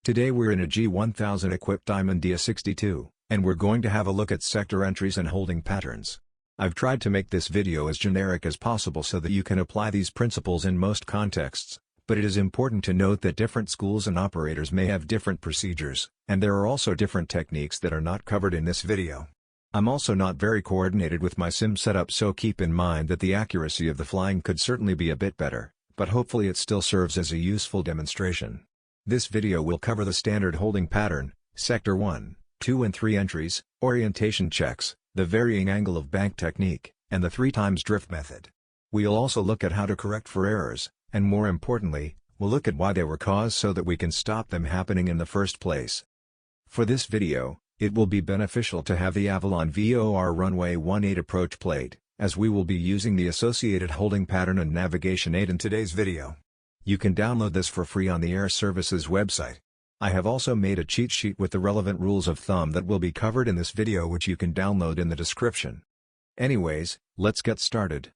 Today we're in a G1000 equipped Diamond Dia-62, and we're going to have a look at sector entries and holding patterns. I've tried to make this video as generic as possible so that you can apply these principles in most contexts, but it is important to note that different schools and operators may have different procedures, and there are also different techniques that are not covered in this video. I'm also not very coordinated with my sim setup, so keep in mind that the accuracy of the flying could certainly be a bit better, but hopefully it still serves as a useful demonstration. This video will cover the standard holding pattern, Sector 1, 2 and 3 entries, orientation checks, the varying angle of bank technique, and the 3x drift method. We'll also look at how to correct for errors, and more importantly, we'll look at why they were caused so that we can stop them happening in the first place. For this video, it will be beneficial to have the Avalon VOR Runway 18 approach plate, as we will be using the associated holding pattern and navigation aid in today's video. You can download this for free on the Air Services website. I have also made a cheat sheet with the relevant rules of thumb that will be covered in this video, which you can download in the description. Anyways, let's get started.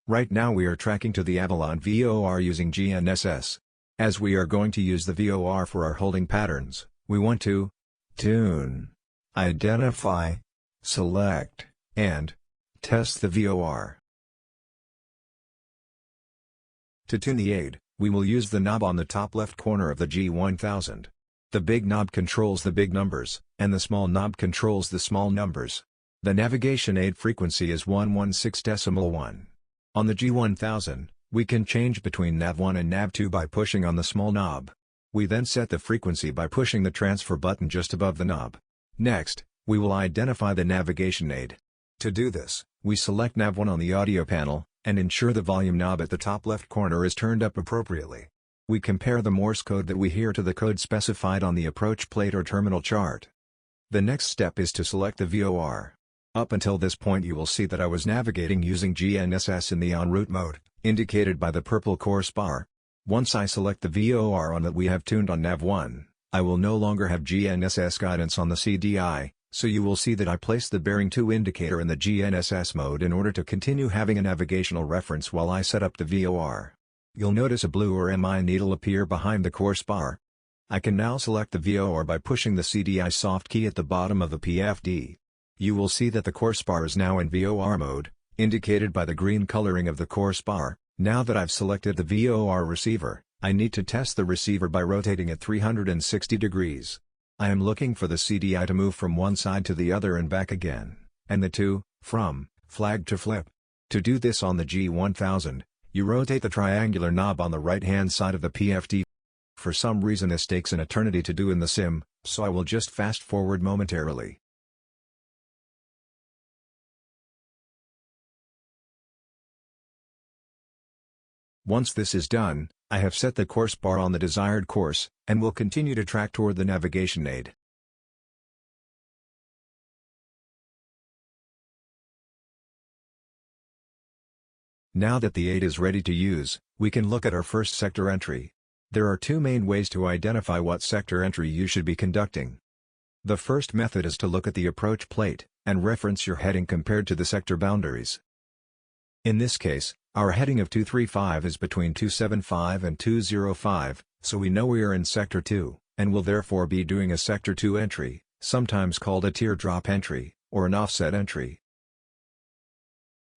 Right now we are tracking to the Avalon VOR using GNSS. As we are going to use the VOR for our holding patterns, we want to tune, identify, select, and test the VOR. To tune the aid, we will use the knob on the top left corner of the G1000. The big knob controls the big numbers, and the small knob controls the small numbers. The navigation aid frequency is 116.1. On the G1000, we can change between nav1 and nav2 by pushing on the small knob. We then set the frequency by pushing the transfer button just above the knob. Next, we will identify the navigation aid. To do this, we select nav1 on the audio panel, and ensure the volume knob at the top left corner is turned up appropriately. We compare the Morse code that we hear to the code specified on the approach plate or terminal chart. The next step is to select the VOR. Up until this point you will see that I was navigating using GNSS in the en route mode, indicated by the purple course bar. Once I select the VOR on that we have tuned on nav1, I will no longer have GNSS guidance on the CDI, so you will see that I placed the bearing 2 indicator in the GNSS mode in order to continue having a navigational reference while I set up the VOR. You'll notice a blue or MI needle appear behind the course bar. I can now select the VOR by pushing the CDI soft key at the bottom of the PFD. You will see that the course bar is now in VOR mode, indicated by the green coloring of the course bar. Now that I've selected the VOR receiver, I need to test the receiver by rotating it 360 degrees. I am looking for the CDI to move from one side to the other and back again, and the to, from, flag to flip. To do this on the G1000, you rotate the triangular knob on the right-hand side of the PFD. For some reason this takes an eternity to do in the sim, so I will just fast forward momentarily. Once this is done, I have set the course bar on the desired course, and will continue to track toward the navigation aid. Now that the aid is ready to use, we can look at our first sector entry. There are two main ways to identify what sector entry you should be conducting. The first method is to look at the approach plate, and reference your heading compared to the sector boundaries. In this case, our heading of 235 is between 275 and 205, so we know we are in Sector 2, and will therefore be doing a Sector 2 entry, sometimes called a teardrop entry, or an offset entry.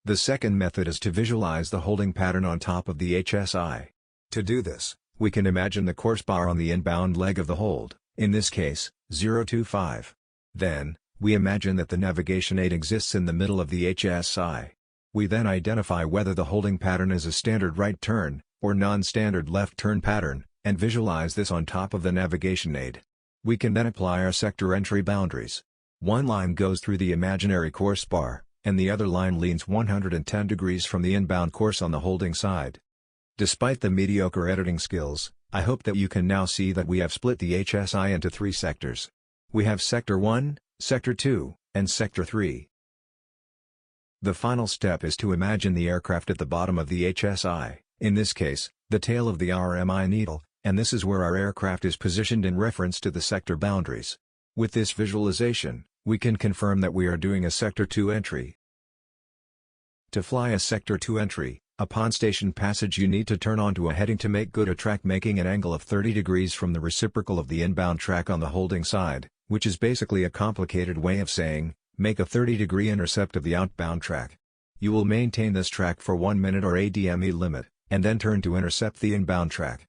The second method is to visualize the holding pattern on top of the HSI. To do this, we can imagine the course bar on the inbound leg of the hold, in this case, 025. Then, we imagine that the navigation aid exists in the middle of the HSI. We then identify whether the holding pattern is a standard right turn, or non-standard left turn pattern, and visualize this on top of the navigation aid. We can then apply our sector entry boundaries. One line goes through the imaginary course bar, and the other line leans 110 degrees from the inbound course on the holding side. Despite the mediocre editing skills, I hope that you can now see that we have split the HSI into 3 sectors. We have Sector 1, Sector 2, and Sector 3. The final step is to imagine the aircraft at the bottom of the HSI, in this case, the tail of the RMI needle, and this is where our aircraft is positioned in reference to the sector boundaries. With this visualization, we can confirm that we are doing a Sector 2 entry. To fly a Sector 2 entry, Upon station passage you need to turn onto a heading to make good a track making an angle of 30 degrees from the reciprocal of the inbound track on the holding side, which is basically a complicated way of saying, make a 30-degree intercept of the outbound track. You will maintain this track for 1 minute or ADME limit, and then turn to intercept the inbound track.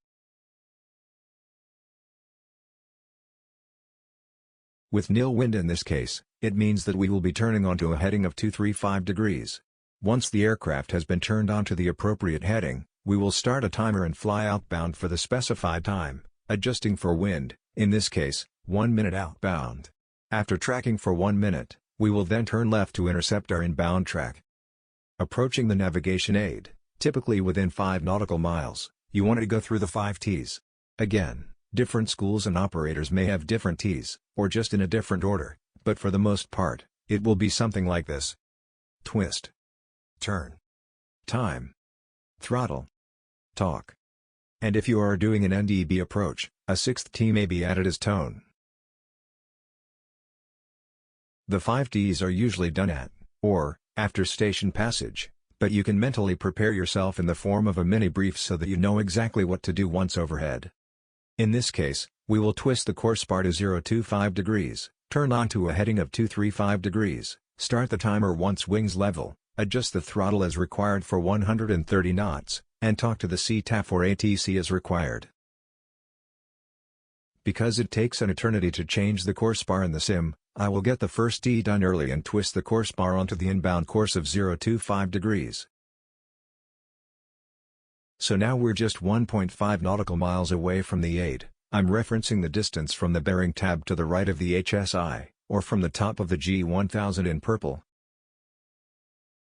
With nil wind in this case, it means that we will be turning onto a heading of 235 degrees. Once the aircraft has been turned onto the appropriate heading, we will start a timer and fly outbound for the specified time, adjusting for wind, in this case, 1 minute outbound. After tracking for 1 minute, we will then turn left to intercept our inbound track. Approaching the navigation aid, typically within 5 nautical miles, you want to go through the 5 T's. Again, different schools and operators may have different T's, or just in a different order, but for the most part, it will be something like this. Twist. Turn. Time. Throttle. Talk. And if you are doing an NDB approach, a 6th T may be added as tone. The 5 T's are usually done at, or, after station passage, but you can mentally prepare yourself in the form of a mini brief so that you know exactly what to do once overhead. In this case, we will twist the course bar to 025 degrees, turn onto a heading of 235 degrees, start the timer once wings level, adjust the throttle as required for 130 knots, and talk to the CTAF or ATC as required. Because it takes an eternity to change the course bar in the sim, I will get the first T done early and twist the course bar onto the inbound course of 025 degrees. So now we're just 1.5 nautical miles away from the aid. I'm referencing the distance from the bearing tab to the right of the HSI, or from the top of the G1000 in purple.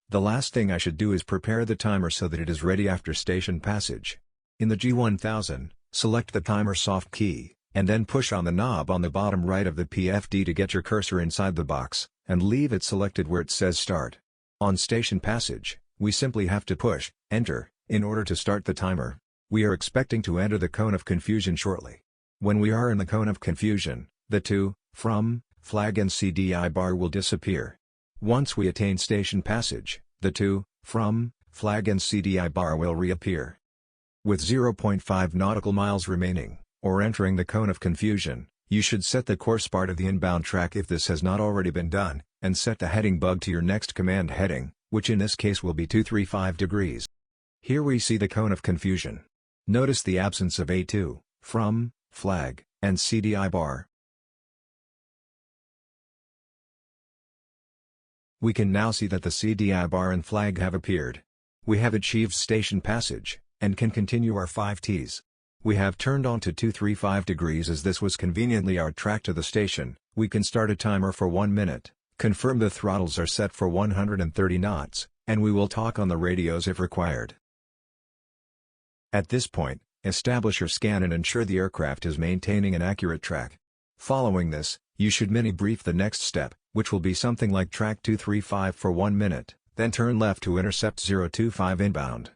The last thing I should do is prepare the timer so that it is ready after station passage. In the G1000, select the timer soft key, and then push on the knob on the bottom right of the PFD to get your cursor inside the box, and leave it selected where it says Start. On station passage, we simply have to push Enter in order to start the timer. We are expecting to enter the cone of confusion shortly. When we are in the cone of confusion, the to, from, flag and CDI bar will disappear. Once we attain station passage, the to, from, flag and CDI bar will reappear. With 0.5 nautical miles remaining, or entering the cone of confusion, you should set the course bar to the inbound track if this has not already been done, and set the heading bug to your next command heading, which in this case will be 235 degrees. Here we see the cone of confusion. Notice the absence of a to, from, flag, and CDI bar. We can now see that the CDI bar and flag have appeared. We have achieved station passage, and can continue our 5 T's. We have turned on to 235 degrees as this was conveniently our track to the station. We can start a timer for 1 minute, confirm the throttles are set for 130 knots, and we will talk on the radios if required. At this point, establish your scan and ensure the aircraft is maintaining an accurate track. Following this, you should mini-brief the next step, which will be something like track 235 for 1 minute, then turn left to intercept 025 inbound.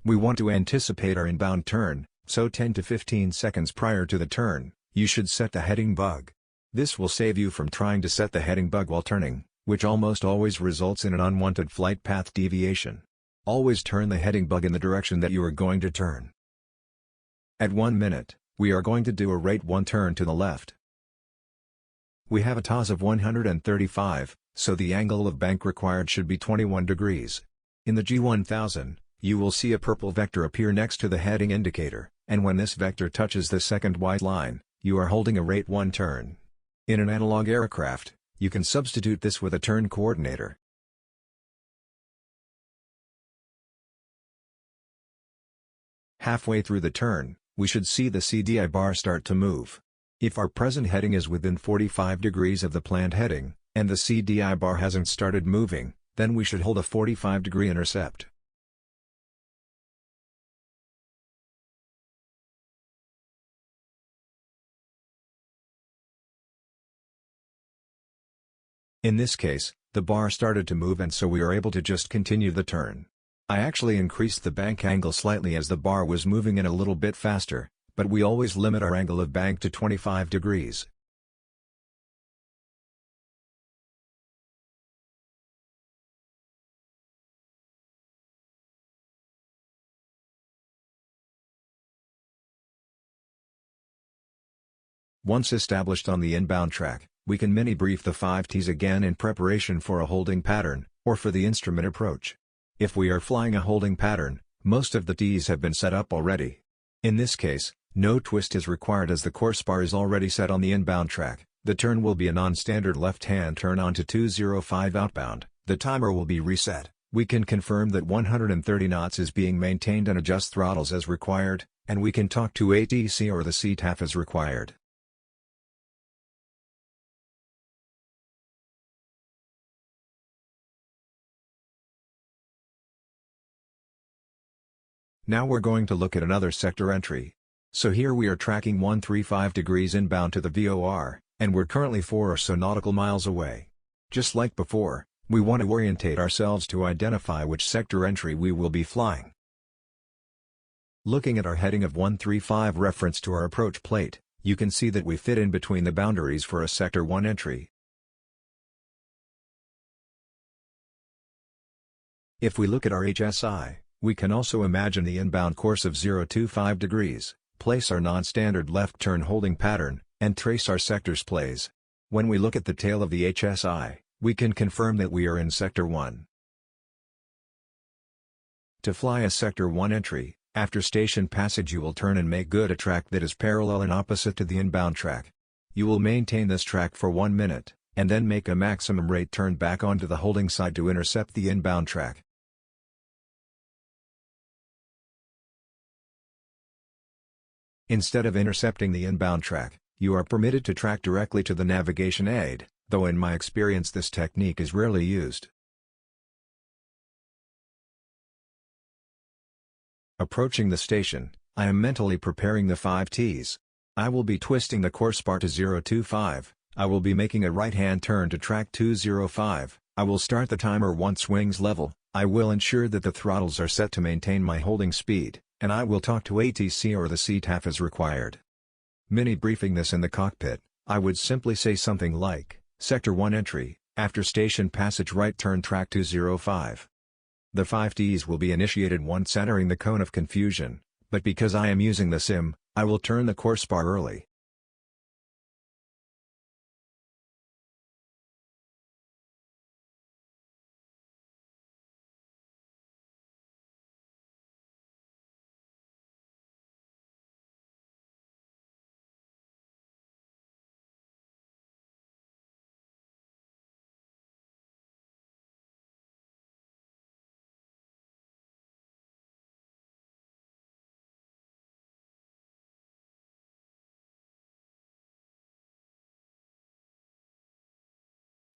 We want to anticipate our inbound turn, so 10 to 15 seconds prior to the turn, you should set the heading bug. This will save you from trying to set the heading bug while turning, which almost always results in an unwanted flight path deviation. Always turn the heading bug in the direction that you are going to turn. At 1 minute, we are going to do a rate 1 turn to the left. We have a TOS of 135, so the angle of bank required should be 21 degrees. In the G1000, you will see a purple vector appear next to the heading indicator, and when this vector touches the second white line, you are holding a rate 1 turn. In an analog aircraft, you can substitute this with a turn coordinator. Halfway through the turn, we should see the CDI bar start to move. If our present heading is within 45 degrees of the planned heading, and the CDI bar hasn't started moving, then we should hold a 45-degree intercept. In this case, the bar started to move and so we are able to just continue the turn. I actually increased the bank angle slightly as the bar was moving in a little bit faster, but we always limit our angle of bank to 25 degrees. Once established on the inbound track, we can mini-brief the 5 Ts again in preparation for a holding pattern, or for the instrument approach. If we are flying a holding pattern, most of the Ts have been set up already. In this case, no twist is required as the course bar is already set on the inbound track. The turn will be a non-standard left-hand turn onto 205 outbound. The timer will be reset. We can confirm that 130 knots is being maintained and adjust throttles as required, and we can talk to ATC or the CTAF as required. Now we're going to look at another sector entry. So here we are tracking 135 degrees inbound to the VOR, and we're currently 4 or so nautical miles away. Just like before, we want to orientate ourselves to identify which sector entry we will be flying. Looking at our heading of 135 reference to our approach plate, you can see that we fit in between the boundaries for a Sector 1 entry. If we look at our HSI, we can also imagine the inbound course of 025 degrees, place our non-standard left turn holding pattern, and trace our sector's plays. When we look at the tail of the HSI, we can confirm that we are in Sector 1. To fly a Sector 1 entry, after station passage you will turn and make good a track that is parallel and opposite to the inbound track. You will maintain this track for 1 minute, and then make a maximum rate turn back onto the holding side to intercept the inbound track. Instead of intercepting the inbound track, you are permitted to track directly to the navigation aid, though in my experience this technique is rarely used. Approaching the station, I am mentally preparing the 5 Ts. I will be twisting the course bar to 025, I will be making a right-hand turn to track 205, I will start the timer once wings level, I will ensure that the throttles are set to maintain my holding speed, and I will talk to ATC or the CTAF as required. Mini-briefing this in the cockpit, I would simply say something like, Sector 1 entry, after station passage right turn track 205. The 5 Ts will be initiated once entering the cone of confusion, but because I am using the sim, I will turn the course bar early.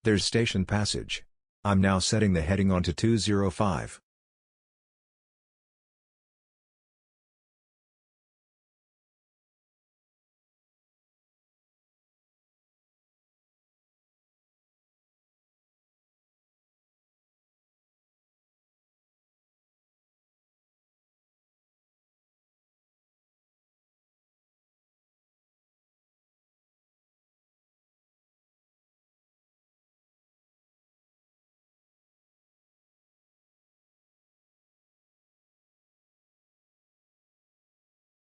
There's station passage. I'm now setting the heading onto 205.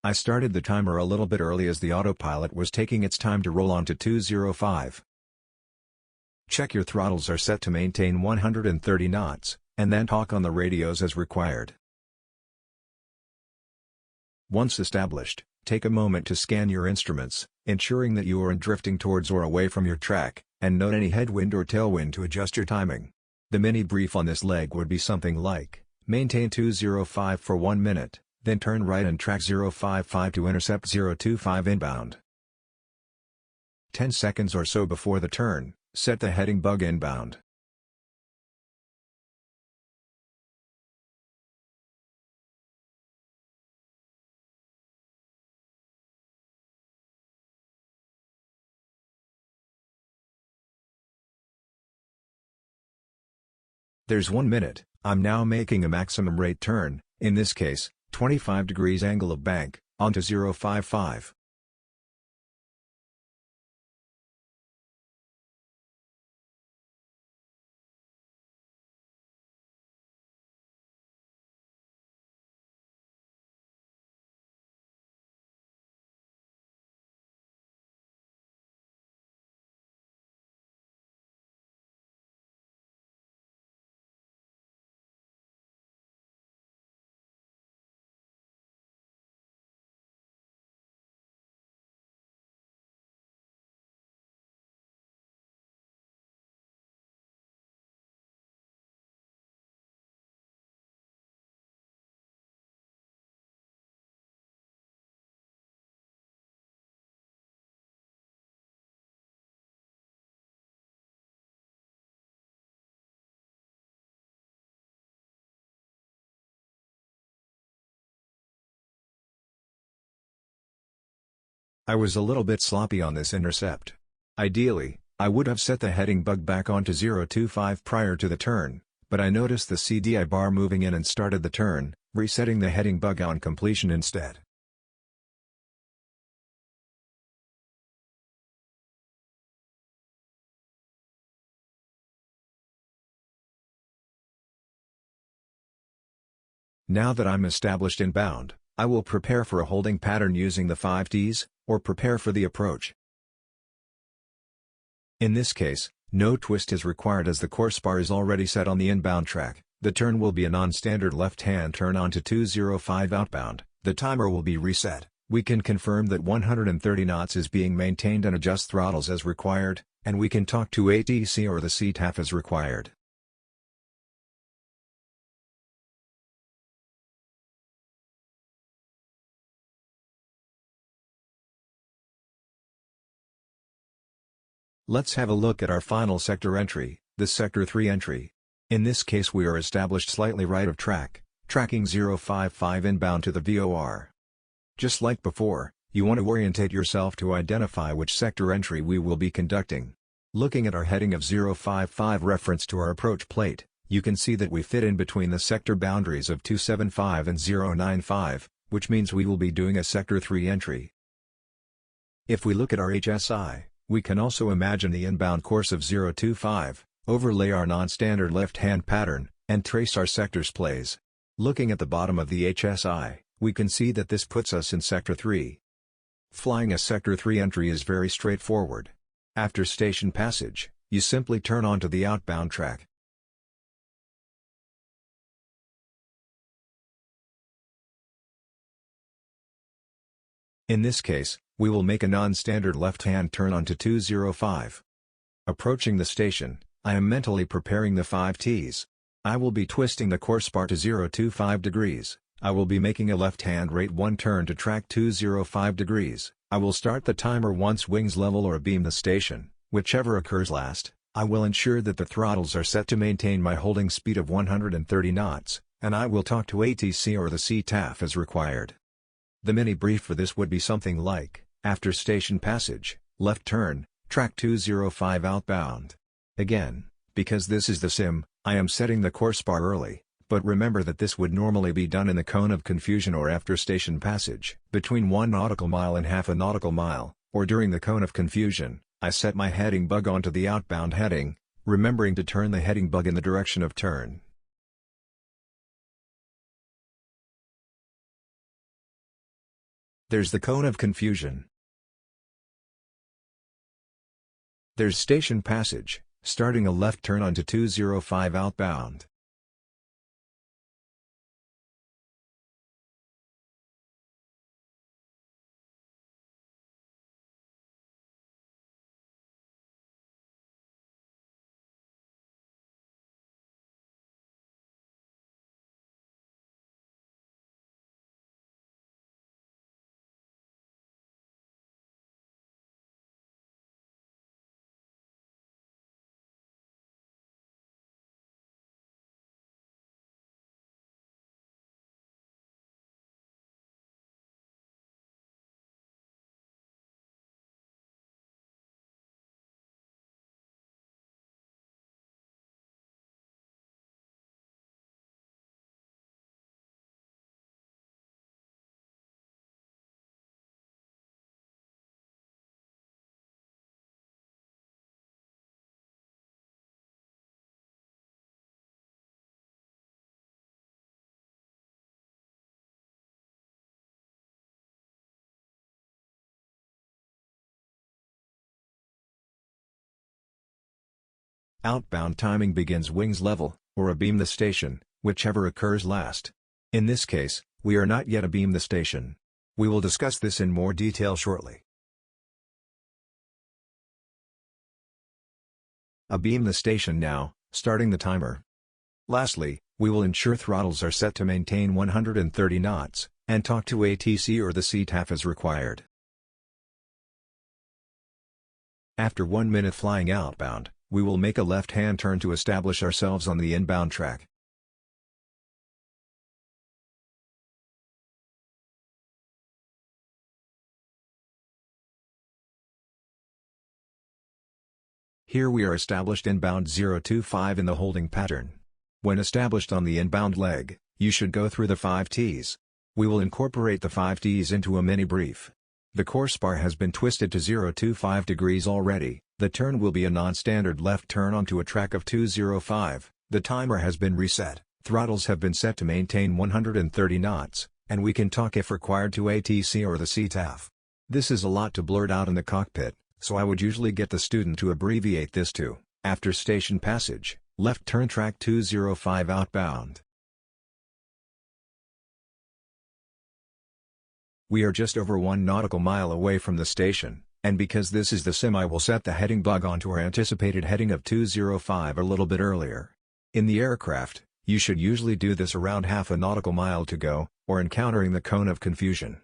I started the timer a little bit early as the autopilot was taking its time to roll onto 205. Check your throttles are set to maintain 130 knots, and then talk on the radios as required. Once established, take a moment to scan your instruments, ensuring that you aren't drifting towards or away from your track, and note any headwind or tailwind to adjust your timing. The mini brief on this leg would be something like, maintain 205 for 1 minute. Then turn right and track 055 to intercept 025 inbound. 10 seconds or so before the turn, set the heading bug inbound. There's 1 minute, I'm now making a maximum rate turn, in this case, 25 degrees angle of bank, onto 055. I was a little bit sloppy on this intercept. Ideally, I would have set the heading bug back onto 025 prior to the turn, but I noticed the CDI bar moving in and started the turn, resetting the heading bug on completion instead. Now that I'm established inbound, I will prepare for a holding pattern using the 5Ts, or prepare for the approach. In this case, no twist is required as the course bar is already set on the inbound track. The turn will be a non-standard left-hand turn onto 205 outbound. The timer will be reset. We can confirm that 130 knots is being maintained and adjust throttles as required, and we can talk to ATC or the CTAF as required. Let's have a look at our final sector entry, the Sector 3 entry. In this case we are established slightly right of track, tracking 055 inbound to the VOR. Just like before, you want to orientate yourself to identify which sector entry we will be conducting. Looking at our heading of 055 reference to our approach plate, you can see that we fit in between the sector boundaries of 275 and 095, which means we will be doing a Sector 3 entry. If we look at our HSI, we can also imagine the inbound course of 025, overlay our non-standard left-hand pattern, and trace our sector's plays. Looking at the bottom of the HSI, we can see that this puts us in Sector 3. Flying a Sector 3 entry is very straightforward. After station passage, you simply turn onto the outbound track. In this case, we will make a non-standard left-hand turn onto 205. Approaching the station, I am mentally preparing the 5Ts. I will be twisting the course bar to 025 degrees. I will be making a left-hand rate 1 turn to track 205 degrees. I will start the timer once wings level or abeam the station, whichever occurs last. I will ensure that the throttles are set to maintain my holding speed of 130 knots, and I will talk to ATC or the CTAF as required. The mini brief for this would be something like, after station passage, left turn, track 205 outbound. Again, because this is the sim, I am setting the course bar early, but remember that this would normally be done in the cone of confusion or after station passage. Between 1 nautical mile and half a nautical mile, or during the cone of confusion, I set my heading bug onto the outbound heading, remembering to turn the heading bug in the direction of turn. There's the cone of confusion. There's station passage, starting a left turn onto 205 outbound. Outbound timing begins wings level, or abeam the station, whichever occurs last. In this case, we are not yet abeam the station. We will discuss this in more detail shortly. Abeam the station now, starting the timer. Lastly, we will ensure throttles are set to maintain 130 knots, and talk to ATC or the CTAF as required. After 1 minute flying outbound, we will make a left-hand turn to establish ourselves on the inbound track. Here we are established inbound 025 in the holding pattern. When established on the inbound leg, you should go through the 5 Ts. We will incorporate the 5 Ts into a mini brief. The course bar has been twisted to 025 degrees already. The turn will be a non-standard left turn onto a track of 205. The timer has been reset, throttles have been set to maintain 130 knots, and we can talk if required to ATC or the CTAF. This is a lot to blurt out in the cockpit, so I would usually get the student to abbreviate this to, after station passage, left turn track 205 outbound. We are just over 1 nautical mile away from the station, and because this is the sim I will set the heading bug onto our anticipated heading of 205 a little bit earlier. In the aircraft, you should usually do this around half a nautical mile to go, or encountering the cone of confusion.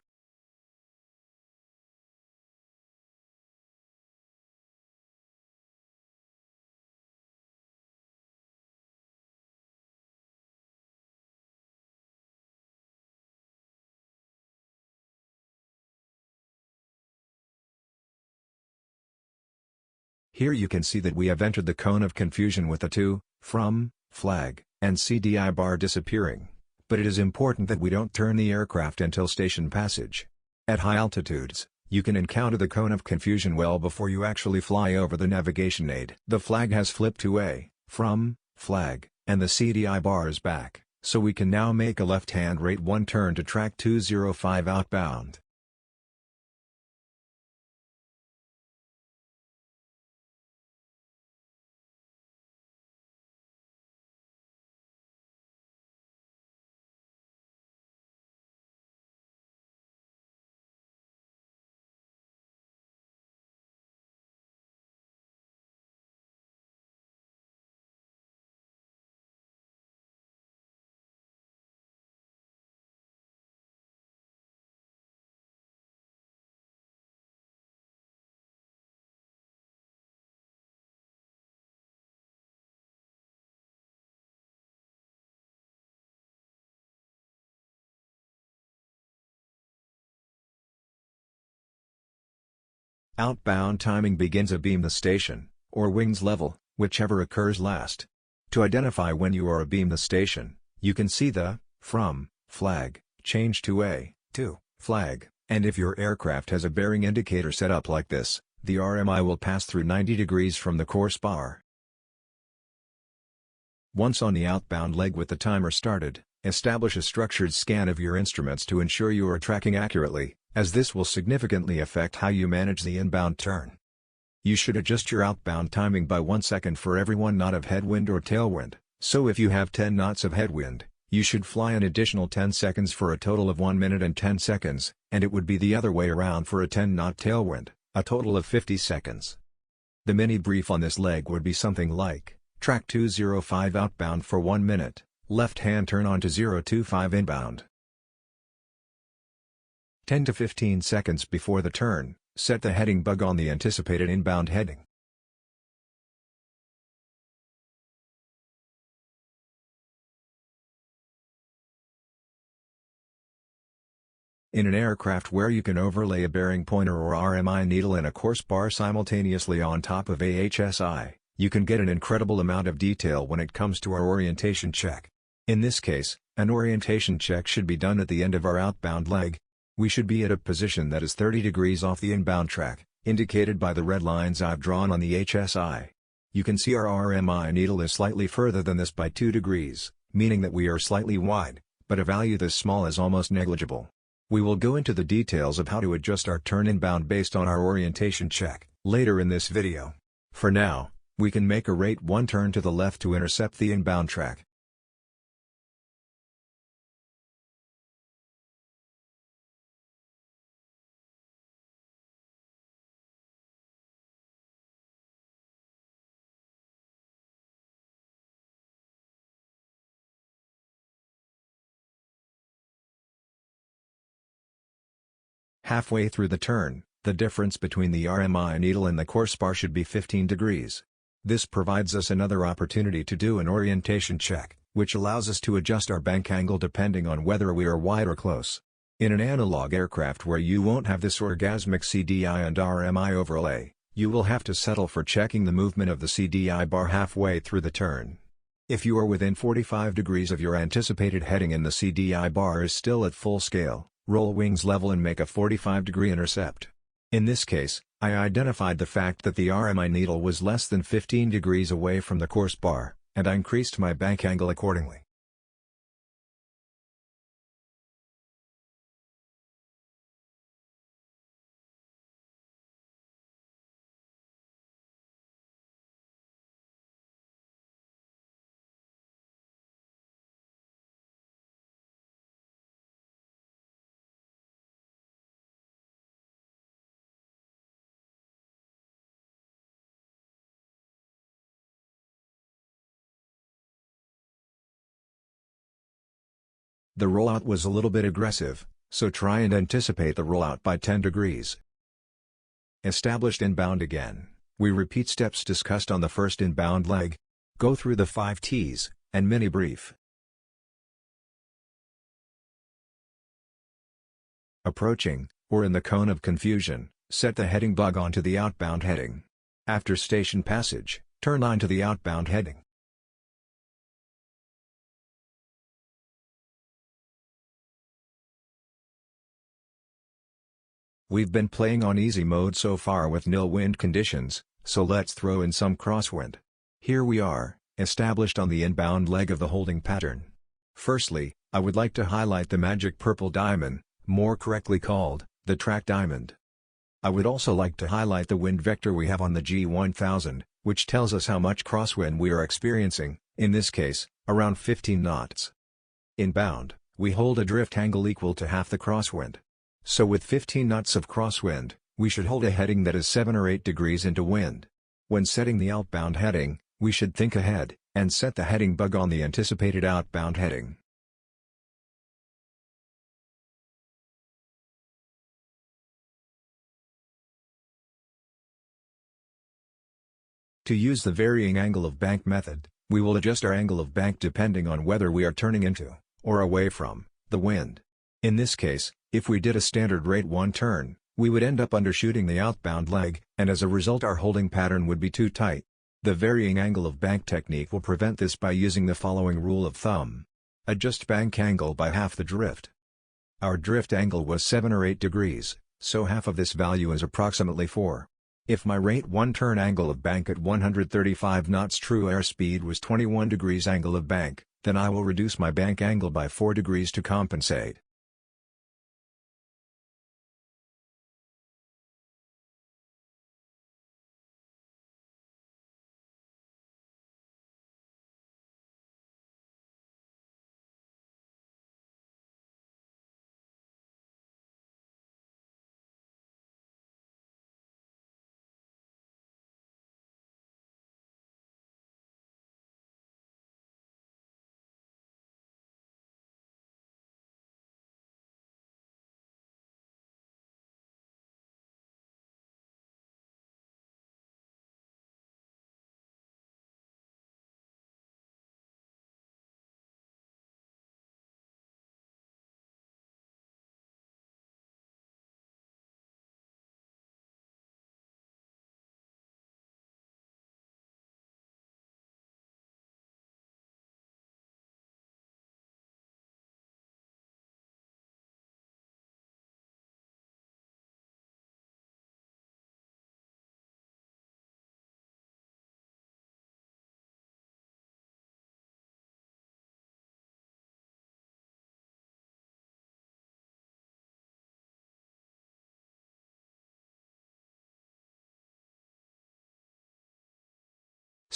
Here you can see that we have entered the cone of confusion with the to, from, flag, and CDI bar disappearing, but it is important that we don't turn the aircraft until station passage. At high altitudes, you can encounter the cone of confusion well before you actually fly over the navigation aid. The flag has flipped to a, from, flag, and the CDI bar is back, so we can now make a left-hand rate 1 turn to track 205 outbound. Outbound timing begins abeam the station, or wings level, whichever occurs last. To identify when you are abeam the station, you can see the, from, flag, change to a, to, flag, and if your aircraft has a bearing indicator set up like this, the RMI will pass through 90 degrees from the course bar. Once on the outbound leg with the timer started, establish a structured scan of your instruments to ensure you are tracking accurately, as this will significantly affect how you manage the inbound turn. You should adjust your outbound timing by 1 second for every 1 knot of headwind or tailwind, so if you have 10 knots of headwind, you should fly an additional 10 seconds for a total of 1 minute and 10 seconds, and it would be the other way around for a 10-knot tailwind, a total of 50 seconds. The mini brief on this leg would be something like, track 205 outbound for 1 minute, left-hand turn onto 025 inbound. 10 to 15 seconds before the turn, set the heading bug on the anticipated inbound heading. In an aircraft where you can overlay a bearing pointer or RMI needle and a course bar simultaneously on top of AHSI, you can get an incredible amount of detail when it comes to our orientation check. In this case, an orientation check should be done at the end of our outbound leg. We should be at a position that is 30 degrees off the inbound track, indicated by the red lines I've drawn on the HSI. You can see our RMI needle is slightly further than this by 2 degrees, meaning that we are slightly wide, but a value this small is almost negligible. We will go into the details of how to adjust our turn inbound based on our orientation check, later in this video. For now, we can make a rate 1 turn to the left to intercept the inbound track. Halfway through the turn, the difference between the RMI needle and the course bar should be 15 degrees. This provides us another opportunity to do an orientation check, which allows us to adjust our bank angle depending on whether we are wide or close. In an analog aircraft where you won't have this orgasmic CDI and RMI overlay, You will have to settle for checking the movement of the CDI bar halfway through the turn. If you are within 45 degrees of your anticipated heading and the CDI bar is still at full scale, roll wings level and make a 45-degree intercept. In this case, I identified the fact that the RMI needle was less than 15 degrees away from the course bar, and I increased my bank angle accordingly. The rollout was a little bit aggressive, so try and anticipate the rollout by 10 degrees. Established inbound again, we repeat steps discussed on the first inbound leg. Go through the 5 T's, and mini brief. Approaching, or in the cone of confusion, set the heading bug onto the outbound heading. After station passage, turn line to the outbound heading. We've been playing on easy mode so far with nil wind conditions, so let's throw in some crosswind. Here we are, established on the inbound leg of the holding pattern. Firstly, I would like to highlight the magic purple diamond, more correctly called, the track diamond. I would also like to highlight the wind vector we have on the G1000, which tells us how much crosswind we are experiencing, in this case, around 15 knots. Inbound, we hold a drift angle equal to half the crosswind. So with 15 knots of crosswind, we should hold a heading that is 7 or 8 degrees into wind. When setting the outbound heading, we should think ahead, and set the heading bug on the anticipated outbound heading. To use the varying angle of bank method, we will adjust our angle of bank depending on whether we are turning into, or away from, the wind. In this case, if we did a standard rate 1 turn, we would end up undershooting the outbound leg, and as a result our holding pattern would be too tight. The varying angle of bank technique will prevent this by using the following rule of thumb. Adjust bank angle by half the drift. Our drift angle was 7 or 8 degrees, so half of this value is approximately 4. If my rate 1 turn angle of bank at 135 knots true airspeed was 21 degrees angle of bank, then I will reduce my bank angle by 4 degrees to compensate.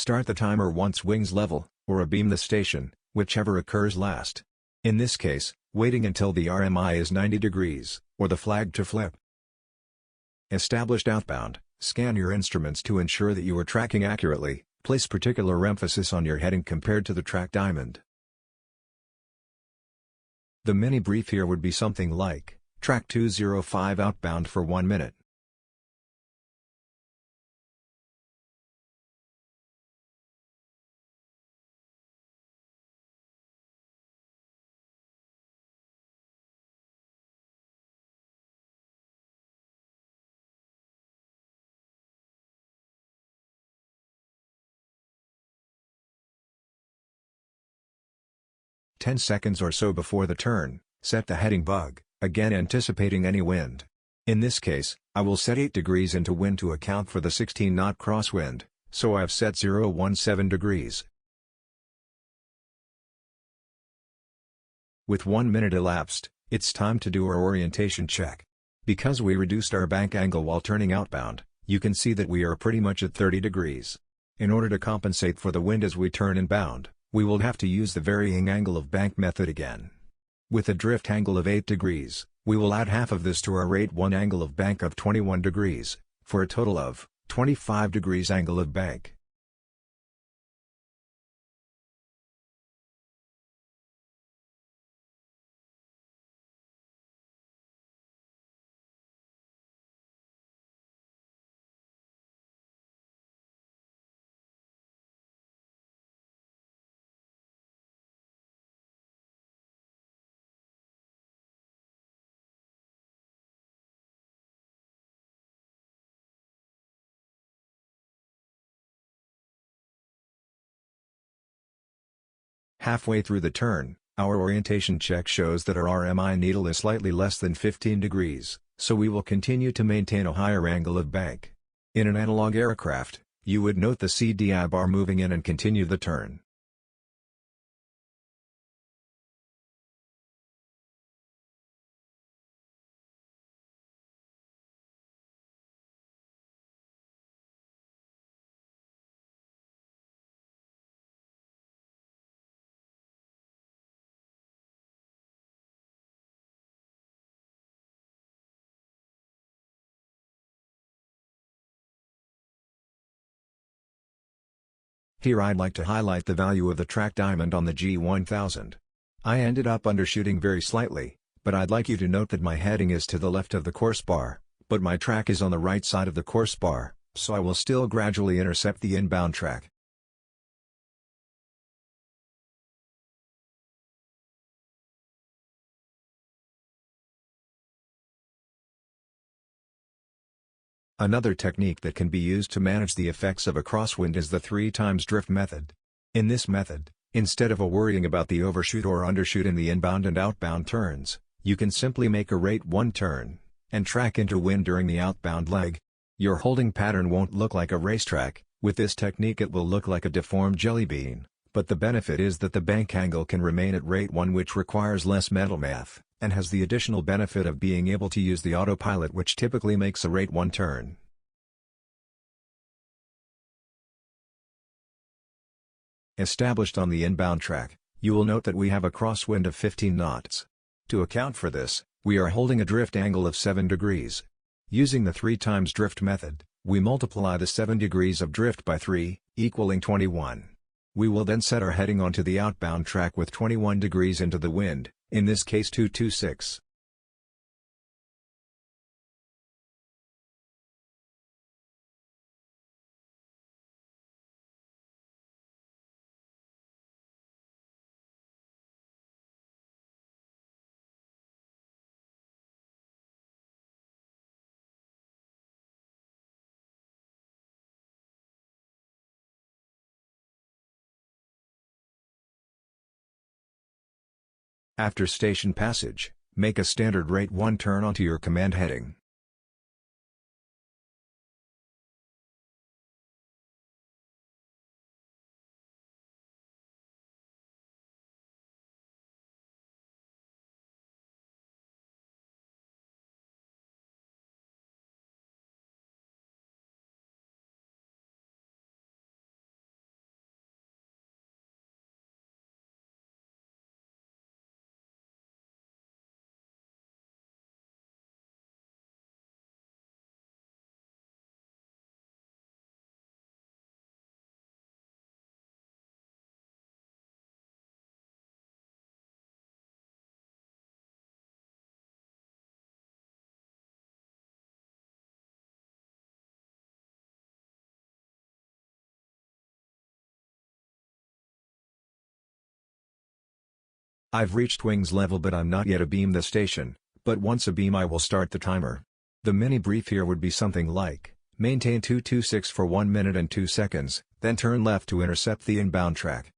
Start the timer once wings level, or abeam the station, whichever occurs last. In this case, waiting until the RMI is 90 degrees, or the flag to flip. Established outbound, scan your instruments to ensure that you are tracking accurately, place particular emphasis on your heading compared to the track diamond. The mini brief here would be something like, track 205 outbound for 1 minute. 10 seconds or so before the turn, set the heading bug, again anticipating any wind. In this case, I will set 8 degrees into wind to account for the 16-knot crosswind, so I've set 017 degrees. With 1 minute elapsed, it's time to do our orientation check. Because we reduced our bank angle while turning outbound, you can see that we are pretty much at 30 degrees. In order to compensate for the wind as we turn inbound, we will have to use the varying angle of bank method again. With a drift angle of 8 degrees, we will add half of this to our rate 1 angle of bank of 21 degrees, for a total of 25 degrees angle of bank. Halfway through the turn, our orientation check shows that our RMI needle is slightly less than 15 degrees, so we will continue to maintain a higher angle of bank. In an analog aircraft, you would note the CDI bar moving in and continue the turn. Here I'd like to highlight the value of the track diamond on the G1000. I ended up undershooting very slightly, but I'd like you to note that my heading is to the left of the course bar, but my track is on the right side of the course bar, so I will still gradually intercept the inbound track. Another technique that can be used to manage the effects of a crosswind is the 3 times drift method. In this method, instead of worrying about the overshoot or undershoot in the inbound and outbound turns, you can simply make a rate 1 turn, and track into wind during the outbound leg. Your holding pattern won't look like a racetrack. With this technique it will look like a deformed jelly bean, but the benefit is that the bank angle can remain at rate 1, which requires less mental math, and has the additional benefit of being able to use the autopilot, which typically makes a rate 1 turn. Established on the inbound track, you will note that we have a crosswind of 15 knots. To account for this, we are holding a drift angle of 7 degrees. Using the 3 times drift method, we multiply the 7 degrees of drift by 3, equaling 21. We will then set our heading onto the outbound track with 21 degrees into the wind, in this case 226. After station passage, make a standard rate 1 turn onto your command heading. I've reached wings level, but I'm not yet abeam the station, but once abeam I will start the timer. The mini brief here would be something like, maintain 226 for 1 minute and 2 seconds, then turn left to intercept the inbound track.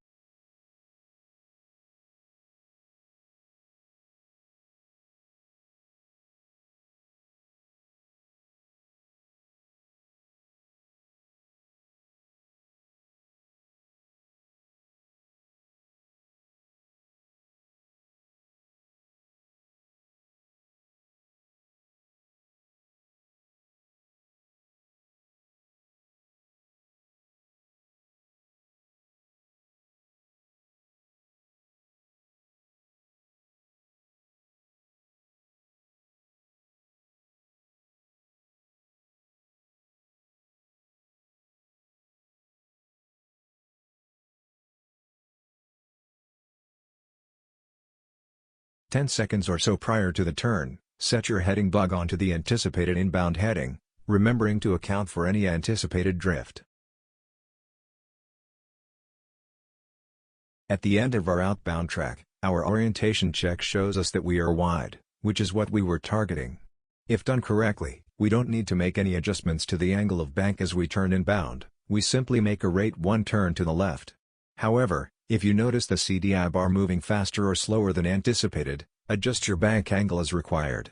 10 seconds or so prior to the turn, set your heading bug onto the anticipated inbound heading, remembering to account for any anticipated drift. At the end of our outbound track, our orientation check shows us that we are wide, which is what we were targeting. If done correctly, we don't need to make any adjustments to the angle of bank as we turn inbound, we simply make a rate 1 turn to the left. However, if you notice the CDI bar moving faster or slower than anticipated, adjust your bank angle as required.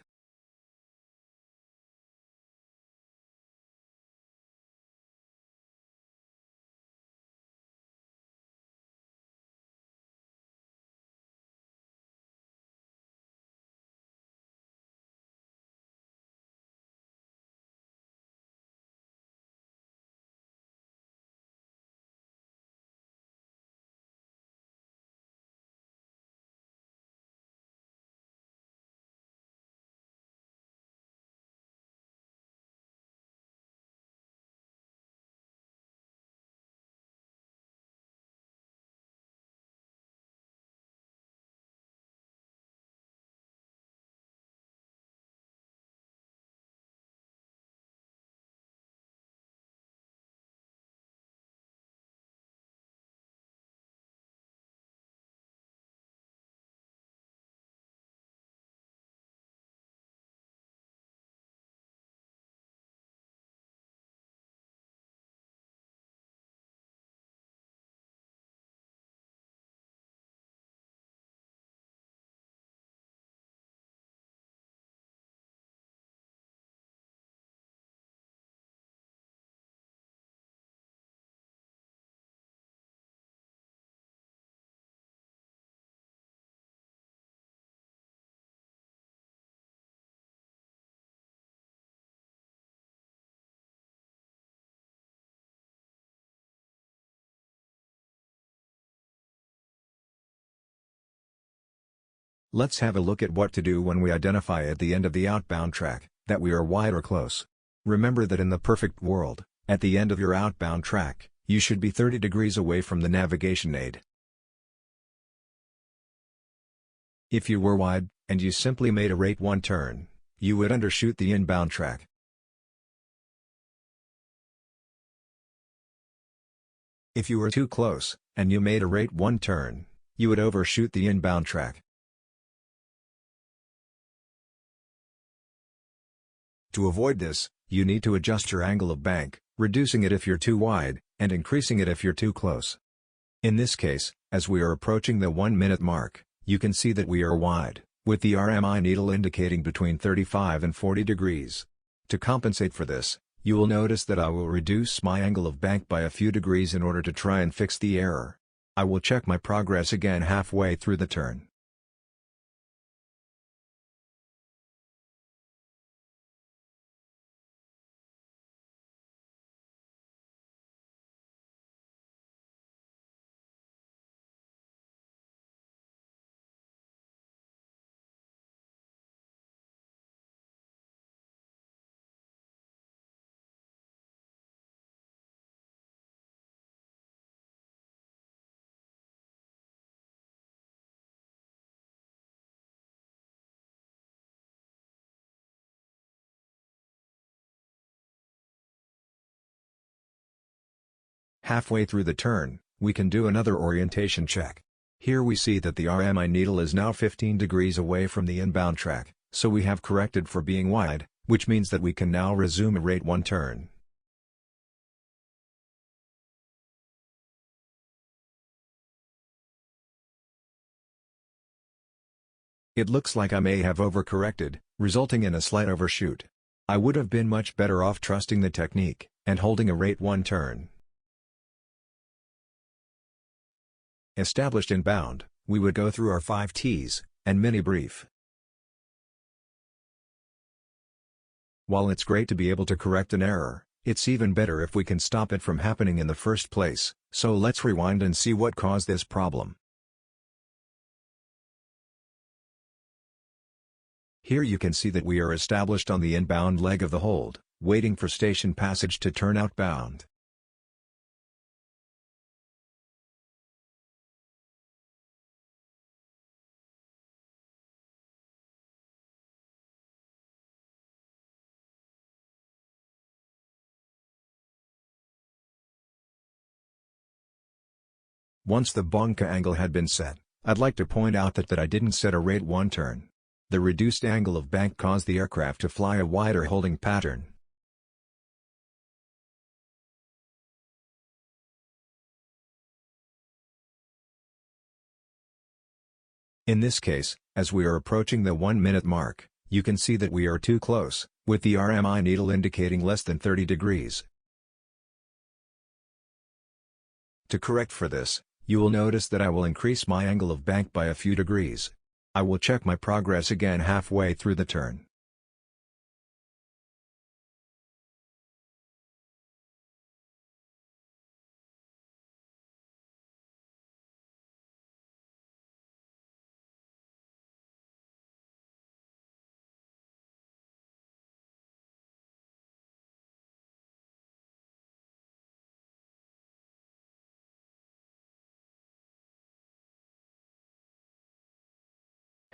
Let's have a look at what to do when we identify at the end of the outbound track that we are wide or close. Remember that in the perfect world, at the end of your outbound track, you should be 30 degrees away from the navigation aid. If you were wide, and you simply made a rate 1 turn, you would undershoot the inbound track. If you were too close, and you made a rate 1 turn, you would overshoot the inbound track. To avoid this, you need to adjust your angle of bank, reducing it if you're too wide, and increasing it if you're too close. In this case, as we are approaching the 1-minute mark, you can see that we are wide, with the RMI needle indicating between 35 and 40 degrees. To compensate for this, you will notice that I will reduce my angle of bank by a few degrees in order to try and fix the error. I will check my progress again halfway through the turn. Halfway through the turn, we can do another orientation check. Here we see that the RMI needle is now 15 degrees away from the inbound track, so we have corrected for being wide, which means that we can now resume a rate 1 turn. It looks like I may have overcorrected, resulting in a slight overshoot. I would have been much better off trusting the technique, and holding a rate 1 turn. Established inbound, we would go through our 5 T's, and mini brief. While it's great to be able to correct an error, it's even better if we can stop it from happening in the first place, so let's rewind and see what caused this problem. Here you can see that we are established on the inbound leg of the hold, waiting for station passage to turn outbound. Once the bunker angle had been set, I'd like to point out that I didn't set a rate 1 turn. The reduced angle of bank caused the aircraft to fly a wider holding pattern. In this case, as we are approaching the 1-minute mark, you can see that we are too close, with the RMI needle indicating less than 30 degrees. To correct for this, you will notice that I will increase my angle of bank by a few degrees. I will check my progress again halfway through the turn.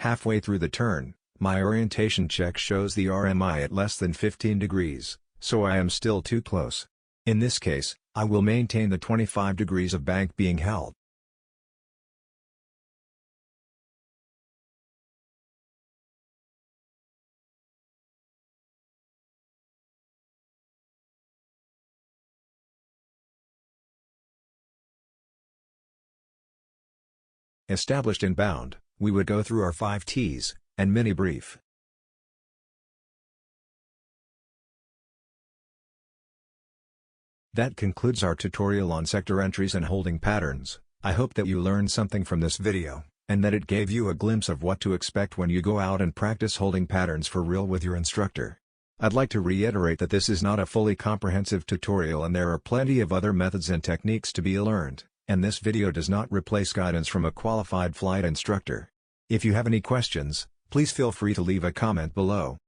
Halfway through the turn, my orientation check shows the RMI at less than 15 degrees, so I am still too close. In this case, I will maintain the 25 degrees of bank being held. Established inbound, we would go through our 5 T's, and mini brief. That concludes our tutorial on sector entries and holding patterns. I hope that you learned something from this video, and that it gave you a glimpse of what to expect when you go out and practice holding patterns for real with your instructor. I'd like to reiterate that this is not a fully comprehensive tutorial and there are plenty of other methods and techniques to be learned, and this video does not replace guidance from a qualified flight instructor. If you have any questions, please feel free to leave a comment below.